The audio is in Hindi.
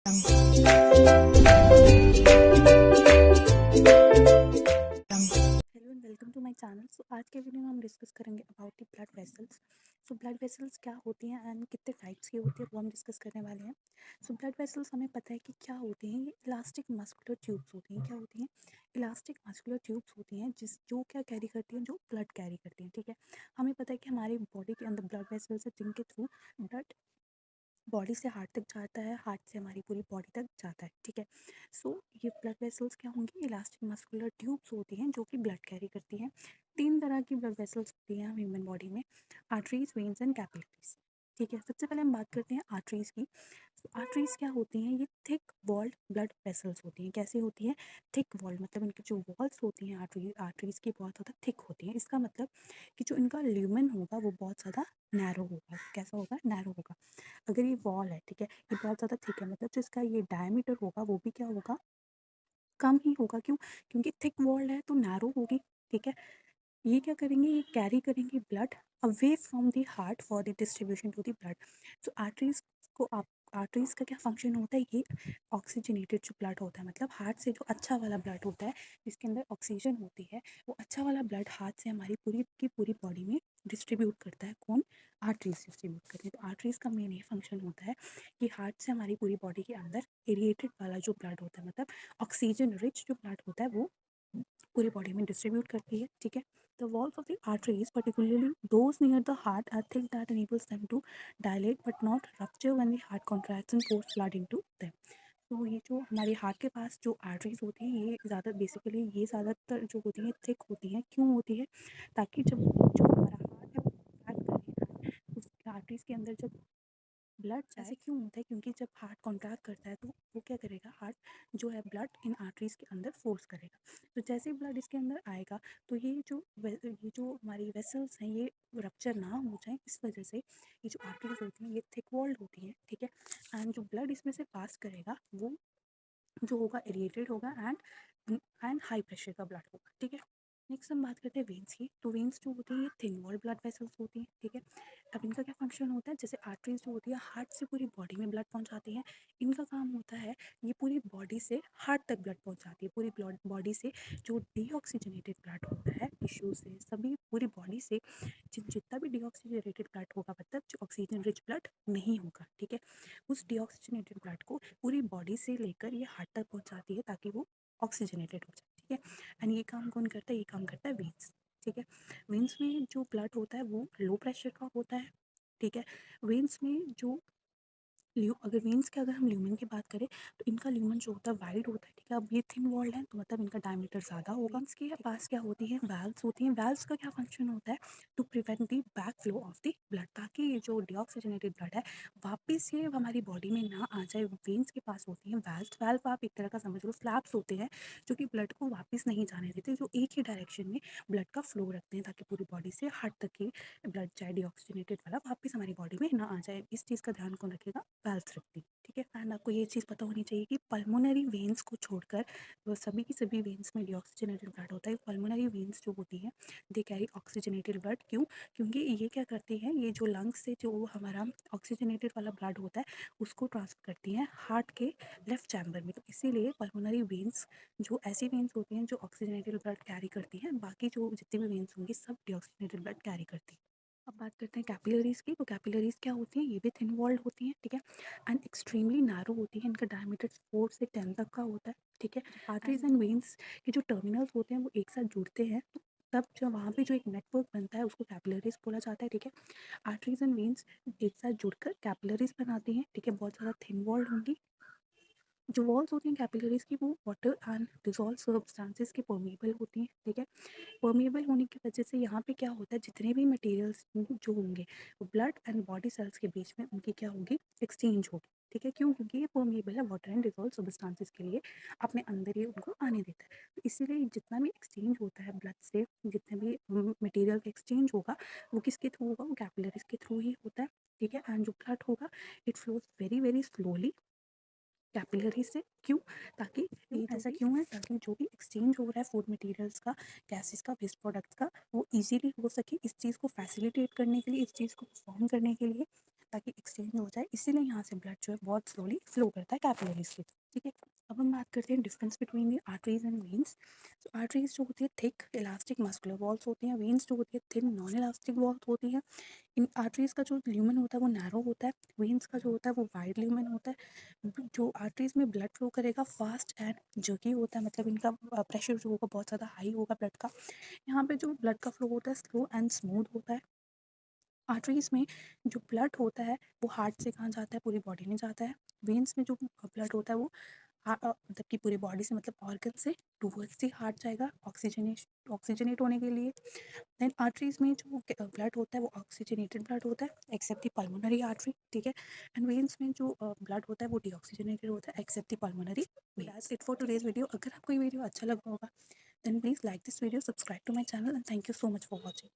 Hello and welcome to my channel. So आज के वीडियो में हम डिस्कस करेंगे about the blood vessels. So blood vessels क्या होती हैं एंड कितने टाइप्स की होती है वो हम डिस्कस करने वाले हैं। सो ब्लड वेसल्स हमें पता है कि क्या होती हैं। ये इलास्टिक मस्कुलर ट्यूब्स होती हैं। क्या होती हैं? इलास्टिक मस्कुलर ट्यूब्स होती हैं जो क्या कैरी करती हैं, जो ब्लड कैरी करती हैं। ठीक है, हमें पता है कि हमारी बॉडी के अंदर ब्लड वेसल्स है जिनके थ्रू ब्लड बॉडी से हार्ट तक जाता है, हार्ट से हमारी पूरी बॉडी तक जाता है। ठीक है, सो ये ब्लड वेसल्स क्या होंगी? इलास्टिक मस्कुलर ट्यूब्स होती हैं जो कि ब्लड कैरी करती हैं। 3 तरह की ब्लड वेसल्स होती हैं ह्यूमन बॉडी में: आर्टरीज, वेन्स एंड कैपिलरीज। ठीक है, सबसे पहले हम बात करते हैं आर्टरीज की। आर्टरीज क्या होती हैं? ये थिक वॉल्ड ब्लड वेसल्स होती हैं। कैसी होती हैं? थिक वॉल्ड, मतलब इनकी जो वॉल्स होती हैं आर्टरीज की बहुत ज़्यादा थिक होती हैं। इसका मतलब कि जो इनका ल्यूमेन होगा वो बहुत ज़्यादा नैरो होगा। कैसा होगा? नैरो होगा। अगर ये वॉल है, ठीक है, ये बहुत ज़्यादा थिक है, मतलब जो इसका ये डायमीटर होगा वो भी क्या होगा? कम ही होगा। क्यों? क्योंकि थिक वॉल है तो नैरो होगी। ठीक है, ये क्या करेंगे? ये कैरी करेंगे blood away from the heart for the distribution to the blood. So arteries को आप आर्टरीज का क्या फंक्शन होता है? ये ऑक्सीजनेटेड जो ब्लड होता है, मतलब हार्ट से जो अच्छा वाला ब्लड होता है जिसके अंदर ऑक्सीजन होती है, वो अच्छा वाला ब्लड हार्ट से हमारी पूरी की पूरी बॉडी में डिस्ट्रीब्यूट करता है। कौन? आर्टरीज डिस्ट्रीब्यूट करती है। तो आर्टरीज का मेन ये फंक्शन होता है कि हार्ट से हमारी पूरी बॉडी के अंदर एरिएटेड वाला जो ब्लड होता है, मतलब ऑक्सीजन रिच जो ब्लड होता है, वो पूरी बॉडी में डिस्ट्रीब्यूट करती है। ठीक है, the walls of the arteries, particularly those near the heart, are thick that enables them to dilate but not rupture when the heart contracts and pours blood into them. तो ये जो हमारे हार्ट के पास जो आर्टरीज होती हैं, ये ज़्यादा बेसिकली ये ज़्यादातर जो होती हैं थिक होती हैं। क्यों होती है? ताकि जब जो हमारा हार्ट है वो contract करे, उस आर्टरीज के अंदर जब ब्लड जाए। ऐसे क्यों होता है? क्योंकि जब हार्ट कॉन्ट्रैक्ट करता है तो वो क्या करेगा? हार्ट जो है ब्लड इन आर्टरीज के अंदर फोर्स करेगा। तो जैसे ही ब्लड इसके अंदर आएगा तो ये जो हमारी वेसल्स हैं ये रप्चर ना हो जाए, इस वजह से ये जो आर्टरीज होती हैं ये थिक वॉल्ड होती हैं। ठीक है, एंड जो ब्लड इसमें से पास करेगा वो जो होगा एरिएटेड होगा एंड हाई प्रेशर का ब्लड होगा। ठीक है, नेक्स्ट हम बात करते हैं वेन्स की। तो वेन्स जो होती हैं ये थिन वॉल ब्लड वेसल्स होती हैं। ठीक है, अब इनका क्या फंक्शन होता है? जैसे आर्टरीज जो होती है हार्ट से पूरी बॉडी में ब्लड पहुंचाती हैं, इनका काम होता है ये पूरी बॉडी से हार्ट तक ब्लड पहुंचाती है। पूरी बॉडी से जो डीऑक्सीजनेटेड ब्लड होता है टिश्यू से, सभी पूरी बॉडी से जितना भी डीऑक्सीजनेटेड ब्लड होगा, मतलब जो ऑक्सीजन रिच ब्लड नहीं होगा, ठीक है, उस डीऑक्सीजनेटेड ब्लड को पूरी बॉडी से लेकर ये हार्ट तक पहुंचाती है ताकि वो ऑक्सीजनेटेड हो जाए। ठीक है, एंड ये काम कौन करता है? ये काम करता है वेन्स। ठीक है, वेन्स में जो ब्लड होता है वो लो प्रेशर का होता है। ठीक है, वेन्स में जो अगर हम ल्यूमेन की बात करें तो इनका ल्यूमेन जो होता है वाइड होता है। ठीक है, अब ये थिन वॉल्ड है तो मतलब इनका डायमीटर ज़्यादा होगा। इसके पास क्या होती है? वैल्व्स होती हैं। वैल्व्स का क्या फंक्शन होता है? To prevent the back flow of the blood, ताकि ये जो डीऑक्सीजनेटेड ब्लड है वापस ये हमारी बॉडी में ना आ जाए। वेन्स के पास होती हैं वैल्व्स। वाल्व आप एक तरह का समझ लो फ्लैप्स होते हैं जो कि ब्लड को वापस नहीं जाने देते, जो एक ही डायरेक्शन में ब्लड का फ्लो रखते हैं ताकि पूरी बॉडी से हार्ट तक ही ब्लड चाहे डीऑक्सीजनेटेड वाला वापस हमारी बॉडी में ना आ जाए। इस चीज़ का ध्यान कौन रखेगा? वेल्थ रखती है। ठीक है, एंड आपको ये चीज़ पता होनी चाहिए कि पल्मोनरी वेन्स को छोड़कर वो सभी की सभी वेन्स में डीऑक्सीजनेटेड ब्लड होता है। पल्मोनरी वेन्स जो होती हैं दे कैरी ऑक्सीजनेटेड ब्लड। क्यों? क्योंकि ये क्या करती हैं? ये जो लंग्स से जो हमारा ऑक्सीजनेटेड वाला ब्लड होता है उसको ट्रांसफर करती हैं हार्ट के लेफ्ट चैम्बर में। तो इसीलिए पल्मोनरी वेन्स जो ऐसी वेन्स होती हैं जो ऑक्सीजनेटेड ब्लड कैरी करती हैं, बाकी जो जितनी भी वेन्स होंगी सब डीऑक्सीजनेटेड ब्लड कैरी करती हैं। अब बात करते हैं कैपिलरीज की। तो कैपिलरीज क्या होती हैं? ये भी थिन वॉल्ड होती हैं। ठीक है, एंड एक्सट्रीमली नैरो होती है। इनका डायमीटर 4 से 10 तक का होता है। ठीक है, आर्टरीज एंड वेन्स के जो टर्मिनल्स होते हैं वो एक साथ जुड़ते हैं, तो तब जब वहाँ पे जो एक नेटवर्क बनता है उसको कैपिलरीज बोला जाता है। ठीक है, आर्टरीज एंड वेन्स एक साथ जुड़कर कैपिलरीज बनाती हैं। ठीक है, बहुत ज़्यादा थिन वॉल्ड होंगी। जो वॉल्स होती हैं कैपिलरीज की वो वाटर एंड डिजॉल्व सब्सटेंसेस के परमेबल होती हैं। ठीक है, परमेबल होने की वजह से यहाँ पे क्या होता है? जितने भी मटेरियल्स जो होंगे वो ब्लड एंड बॉडी सेल्स के बीच में उनकी क्या होगी? एक्सचेंज होगी। ठीक है, क्यों? क्योंकि ये परमेबल है, वाटर एंड डिजॉल्व सब्सटेंसेस के लिए अपने अंदर ये उनको आने देता है। तो इसीलिए जितना भी एक्सचेंज होता है ब्लड से, जितने भी मटेरियल का एक्सचेंज होगा वो किसके थ्रू होगा? वो कैपिलरीज के थ्रू ही होता है। ठीक है, एंड जो ब्लड होगा it flows very very slowly capillary से। क्यों? ताकि ऐसा क्यों है? ताकि जो भी एक्सचेंज हो रहा है फूड मटेरियल्स का, गैसेस का, वेस्ट प्रोडक्ट्स का, वो इजीली हो सके। इस चीज़ को फैसिलिटेट करने के लिए, इस चीज़ को परफॉर्म करने के लिए, ताकि एक्सचेंज हो जाए, इसीलिए यहाँ से ब्लड जो है बहुत स्लोली फ्लो करता है कैपिलरीज की तरफ, ठीक है। अब हम बात करते हैं difference between the arteries and veins. तो आर्टरीज जो होती है थिक इलास्टिक मस्कुलर वॉल्स होती हैं, वेन्स जो होती है थिन नॉन इलास्टिक वॉल्स होती हैं। इन आर्टरीज का जो ल्यूमन होता है वो नैरो होता है, वेन्स का जो होता है वो वाइड ल्यूमन होता है। जो आर्टरीज में ब्लड फ्लो करेगा फास्ट एंड जर्की होता है, मतलब इनका प्रेशर जो होगा बहुत ज़्यादा हाई होगा ब्लड का। यहाँ पे जो ब्लड का फ्लो होता है स्लो एंड स्मूथ होता है। आर्टरीज में जो ब्लड होता है वो हार्ट से कहाँ जाता है, पूरी बॉडी में जाता है। वेन्स में जो ब्लड होता है वो मतलब कि पूरी बॉडी से, मतलब ऑर्गन से टूवर्ड्स दी हार्ट जाएगा ऑक्सीजनेट होने के लिए। देन आर्टरीज में जो ब्लड होता है वो ऑक्सीजनेटेड ब्लड होता है एक्सेप्ट दी पल्मोनरी आर्टरी, ठीक है। एंड वेन्स में जो ब्लड होता है वो डीऑक्सीजनेटेड होता है except the pulmonary. That's it for today's video. अगर आपको ये वीडियो अच्छा लगा होगा then please like this video, subscribe to my channel and thank you so much for watching.